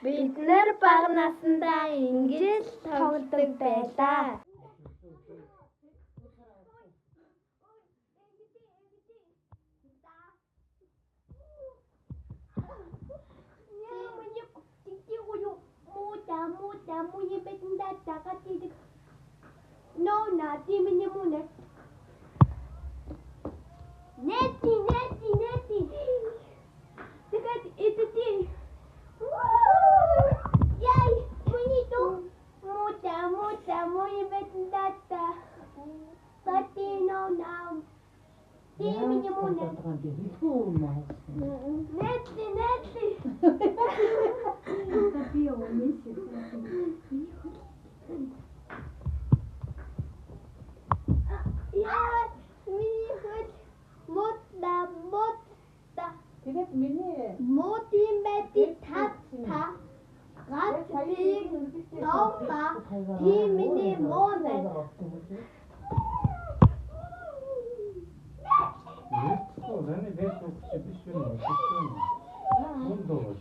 Бид нар бага насндаа ингэж тоглодог байлаа. Тэгээд миний Мотийн бэти тат гад биг ноута тимний монэ Нэрт тоо заны дэс өгч биш юм уу? Мөн доо.